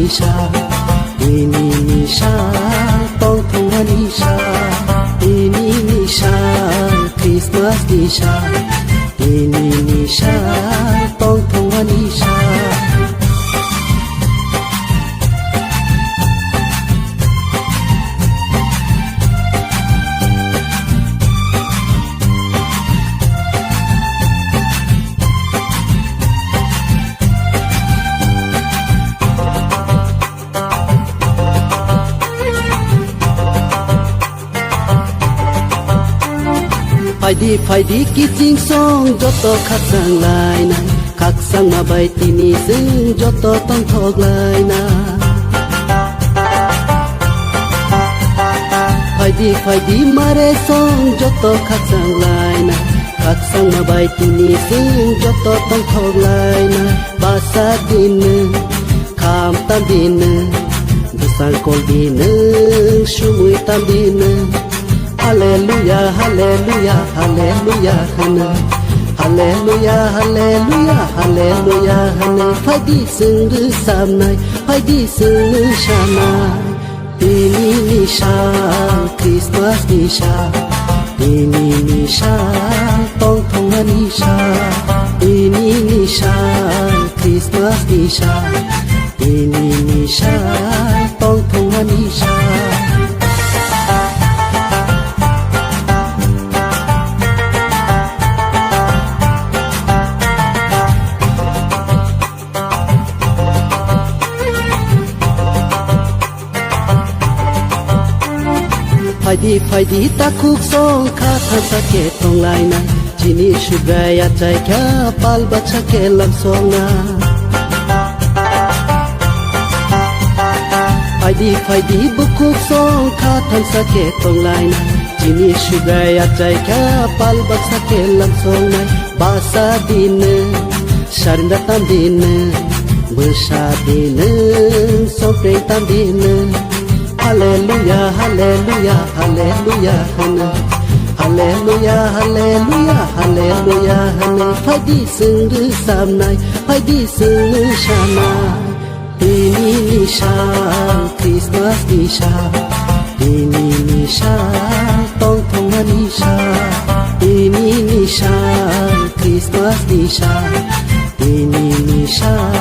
นิชาปีนี้นิชาต้องทำวันนิชาปีนี้นิชาคริสต์มาสนิชาปีนี้นิชาต้องทำวันนิชาไฟดีกิจิงซองจดต่อคักสังลายนะคักสังมาใบที่นี่ซึ่งจดต่อต้องทอกลายนะไฟดีมาเรซองจดต่อคักสังลายนะคักสังมาใบที่นี่ซึ่งจดต่อต้องทอกลายนะภาษาดินคำตามดินดุสังกอลดินชุมุยตามดินHallelujah, hallelujah, hallelujah, hana. Hallelujah, hallelujah, hallelujah, hana. Phai đi sừng rư sam này, phai đi sừng rư shana. Pini nisha, Christmas nisha. Pini nisha, tong thong nisha. Pini nisha, Christmas nisha. Pini nisha, tong thong nisha.ไฟดีตาคุกซองข้าทันสะเกตตรงลายนะจีนี่ชุบายาใจแค่ปัลบัชเกลำซองนะไฟดีบุกคุกซองข้าทันสะเกตตรงลายนะจีนี่ชุบายาใจแค่ปัลบัชเกลำซองนะบาสาดินชารินดาตัมดินเมื่อชาดินสองเพลงตัมดินHallelujah, hallelujah, hallelujah, hana. Hallelujah, hallelujah, hallelujah, hana. Phai đi sừng rư sam này, phai đi sừng rư shana. Pini nisha, Christmas nisha. Pini nisha, tong thong nisha. Pini nisha, Christmas nisha. Pini nisha.